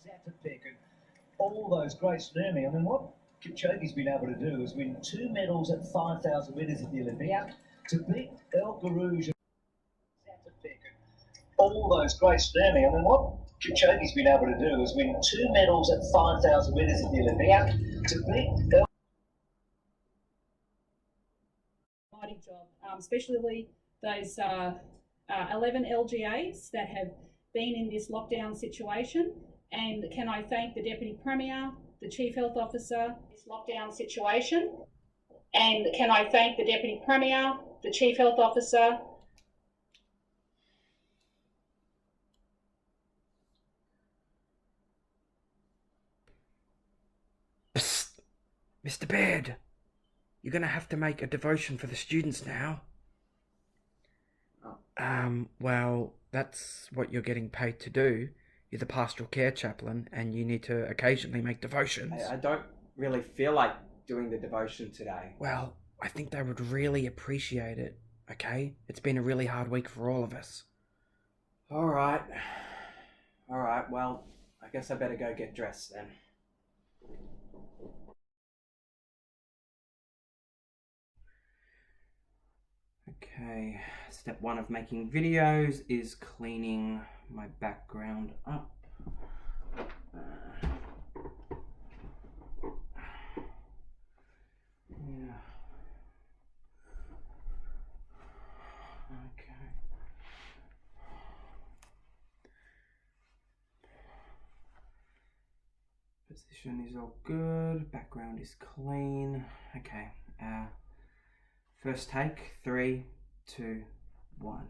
Zatopek and all those great swimming. I mean, what Kipchoge's been able to do is win 2 medals at 5,000 metres at the Olympia to beat El Garouge and Zatopek and all those great swimming. I mean, what Kipchoge's been able to do is win 2 medals at 5,000 metres at the Olympia to beat El job, especially those 11 LGAs that have been in this lockdown situation. And can I thank the Deputy Premier, the Chief Health Officer, this lockdown situation. And can I thank the Deputy Premier, the Chief Health Officer. Psst, Mr. Baird, you're going to have to make a devotion for the students now. Well, that's what you're getting paid to do. You're the pastoral care chaplain, and you need to occasionally make devotions. I don't really feel like doing the devotion today. Well, I think they would really appreciate it, okay? It's been a really hard week for all of us. Alright, well, I guess I better go get dressed then. Okay, step one of making videos is cleaning my background up. Yeah. Okay. Position is all good. Background is clean. Okay. First take, 3, 2, 1.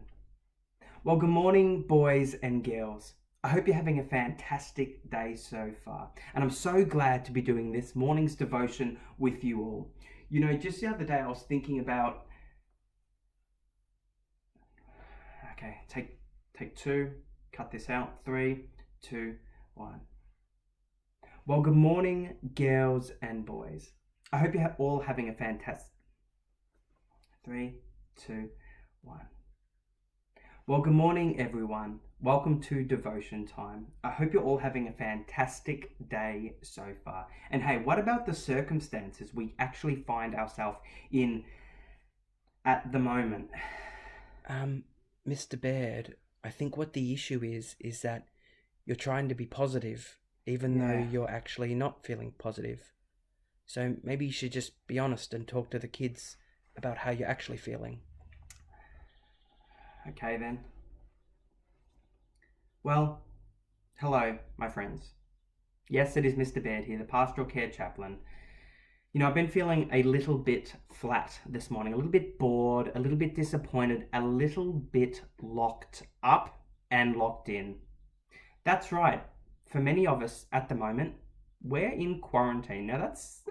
Well, good morning, boys and girls. I hope you're having a fantastic day so far. And I'm so glad to be doing this morning's devotion with you all. You know, just the other day I was thinking about... Okay, take 2, cut this out, 3, 2, 1. Well, good morning, girls and boys. I hope you're all having a fantastic... 3, 2, 1. Well, good morning, everyone. Welcome to devotion time. I hope you're all having a fantastic day so far. And hey, what about the circumstances we actually find ourselves in at the moment? Mr. Baird, I think what the issue is that you're trying to be positive, even though you're actually not feeling positive. So maybe you should just be honest and talk to the kids about how you're actually feeling. Okay then. Well, hello, my friends. Yes, it is Mr. Baird here, the pastoral care chaplain. You know, I've been feeling a little bit flat this morning, a little bit bored, a little bit disappointed, a little bit locked up and locked in. That's right. For many of us at the moment, we're in quarantine. Now that's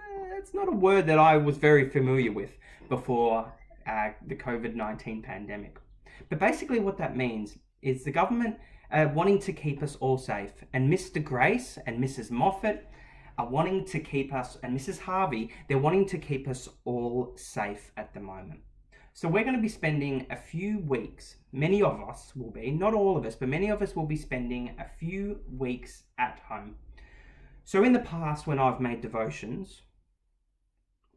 not a word that I was very familiar with before the COVID-19 pandemic. But basically what that means is the government wanting to keep us all safe. And Mr. Grace and Mrs. Moffat are wanting to keep us, and Mrs. Harvey, they're wanting to keep us all safe at the moment. So we're going to be spending a few weeks, many of us will be, not all of us, but many of us will be spending a few weeks at home. So in the past, when I've made devotions,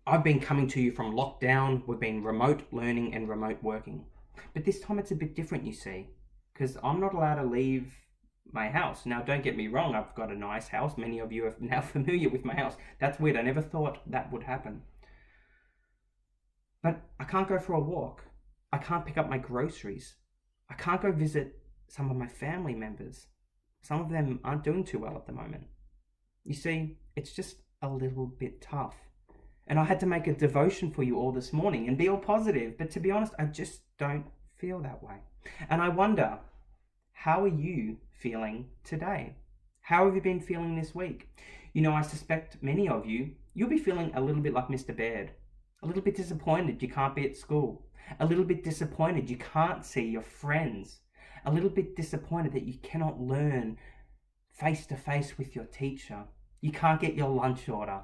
I've been coming to you from lockdown. We've been remote learning and remote working. But this time it's a bit different, you see, because I'm not allowed to leave my house. Now, don't get me wrong, I've got a nice house. Many of you are now familiar with my house. That's weird. I never thought that would happen. But I can't go for a walk. I can't pick up my groceries. I can't go visit some of my family members. Some of them aren't doing too well at the moment. You see, it's just a little bit tough. And I had to make a devotion for you all this morning and be all positive. But to be honest, I just don't feel that way. And I wonder, how are you feeling today? How have you been feeling this week? You know, I suspect many of you, you'll be feeling a little bit like Mr. Baird. A little bit disappointed you can't be at school. A little bit disappointed you can't see your friends. A little bit disappointed that you cannot learn face to face with your teacher. You can't get your lunch order.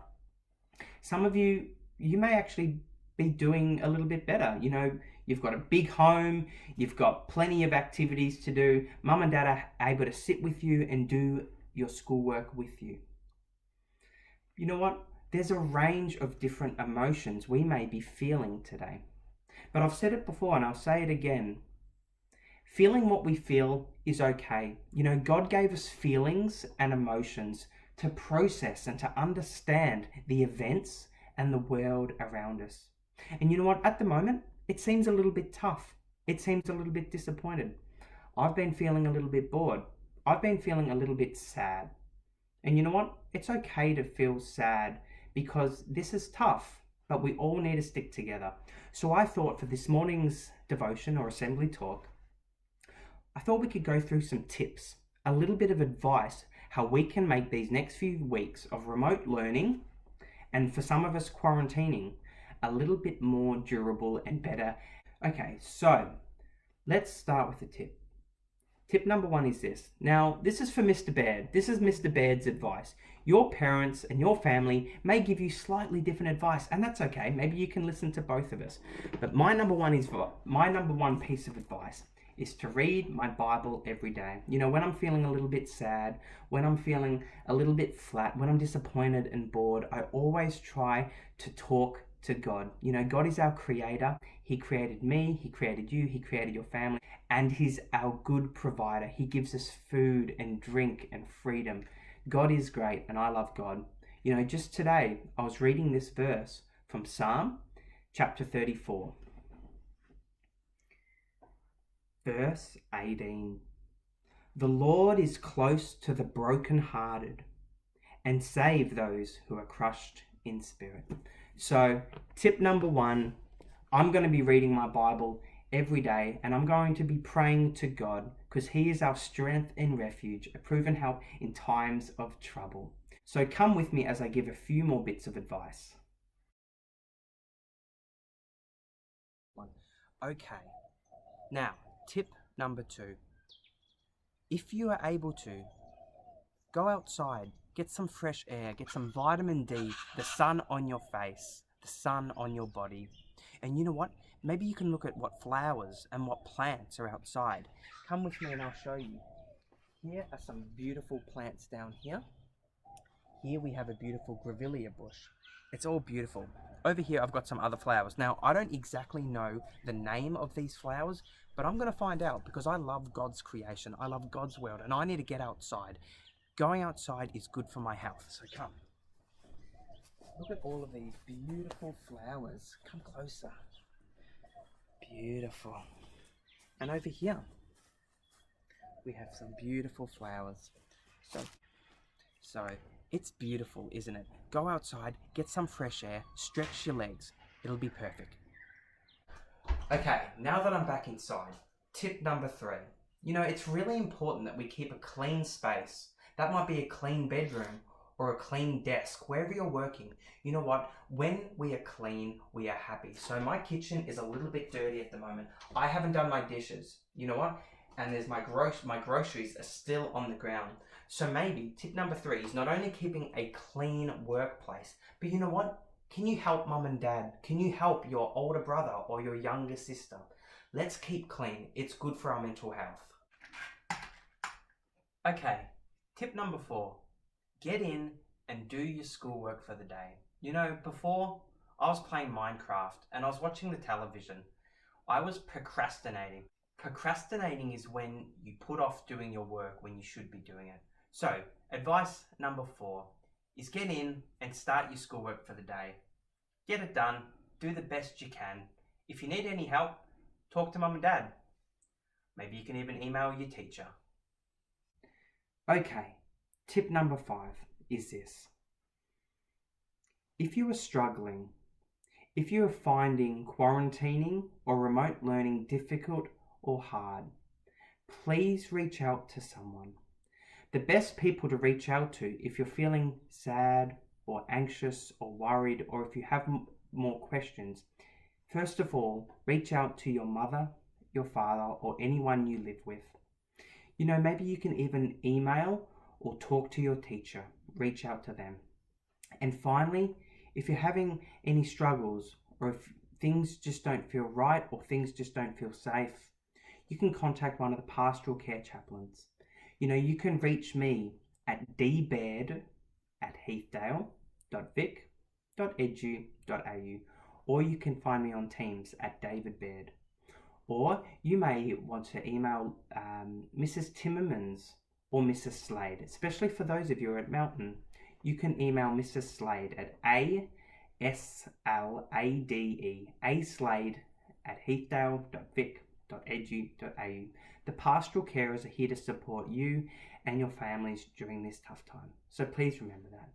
Some of you, you may actually be doing a little bit better. You know, you've got a big home, you've got plenty of activities to do. Mum and dad are able to sit with you and do your schoolwork with you. You know what? There's a range of different emotions we may be feeling today. But I've said it before and I'll say it again. Feeling what we feel is okay. You know, God gave us feelings and emotions to process and to understand the events and the world around us. And you know what? At the moment, it seems a little bit tough. It seems a little bit disappointed. I've been feeling a little bit bored. I've been feeling a little bit sad. And you know what? It's okay to feel sad because this is tough, but we all need to stick together. So I thought for this morning's devotion or assembly talk, I thought we could go through some tips, a little bit of advice, how we can make these next few weeks of remote learning, and for some of us quarantining, a little bit more durable and better. Okay, so let's start with the tip. Tip number 1 is this. Now, this is for Mr. Baird. This is Mr. Baird's advice. Your parents and your family may give you slightly different advice, and that's okay. Maybe you can listen to both of us. But my number one piece of advice is to read my Bible every day. You know, when I'm feeling a little bit sad, when I'm feeling a little bit flat, when I'm disappointed and bored, I always try to talk to God. You know, God is our creator. He created me, He created you, He created your family, and He's our good provider. He gives us food and drink and freedom. God is great, and I love God. You know, just today, I was reading this verse from Psalm chapter 34. Verse 18. The Lord is close to the brokenhearted and save those who are crushed in spirit. So, tip number 1, I'm going to be reading my Bible every day and I'm going to be praying to God because He is our strength and refuge, a proven help in times of trouble. So come with me as I give a few more bits of advice. Okay, now tip number 2. If you are able to, go outside, get some fresh air, get some vitamin D, the sun on your face, the sun on your body. And you know what? Maybe you can look at what flowers and what plants are outside. Come with me and I'll show you. Here are some beautiful plants down here. Here we have a beautiful grevillea bush. It's all beautiful. Over here I've got some other flowers. Now I don't exactly know the name of these flowers, but I'm going to find out because I love God's creation. I love God's world and I need to get outside. Going outside is good for my health, so come. Look at all of these beautiful flowers. Come closer. Beautiful. And over here, we have some beautiful flowers. So it's beautiful, isn't it? Go outside, get some fresh air, stretch your legs. It'll be perfect. Okay, now that I'm back inside, tip number 3. You know, it's really important that we keep a clean space. That might be a clean bedroom or a clean desk, wherever you're working. You know what? When we are clean, we are happy. So my kitchen is a little bit dirty at the moment. I haven't done my dishes. You know what? And there's my groceries are still on the ground. So maybe tip number 3 is not only keeping a clean workplace, but you know what? Can you help mum and dad? Can you help your older brother or your younger sister? Let's keep clean. It's good for our mental health. Okay, tip number 4. Get in and do your schoolwork for the day. You know, before I was playing Minecraft and I was watching the television. I was procrastinating. Procrastinating is when you put off doing your work when you should be doing it. So, advice number 4 is get in and start your schoolwork for the day. Get it done. Do the best you can. If you need any help, talk to mum and dad. Maybe you can even email your teacher. Okay, tip number 5 is this. If you are struggling, if you are finding quarantining or remote learning difficult or hard, please reach out to someone. The best people to reach out to if you're feeling sad or anxious or worried, or if you have more questions, first of all, reach out to your mother, your father, or anyone you live with. You know, maybe you can even email or talk to your teacher. Reach out to them. And finally, if you're having any struggles or if things just don't feel right or things just don't feel safe, you can contact one of the pastoral care chaplains. You know, you can reach me at dbaird@heathdale.vic.edu.au, or you can find me on Teams at David Baird. Or you may want to email Mrs. Timmermans or Mrs. Slade, especially for those of you who are at Melton. You can email Mrs. Slade at aslade@heathdale.vic.edu.au. The pastoral carers are here to support you and your families during this tough time. So please remember that.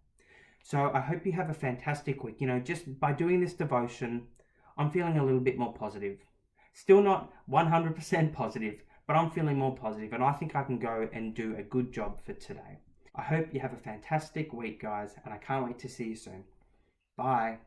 So I hope you have a fantastic week. Just by doing this devotion, I'm feeling a little bit more positive. Still not 100% positive, but I'm feeling more positive, and I think I can go and do a good job for today. I hope you have a fantastic week, guys, and I can't wait to see you soon. Bye.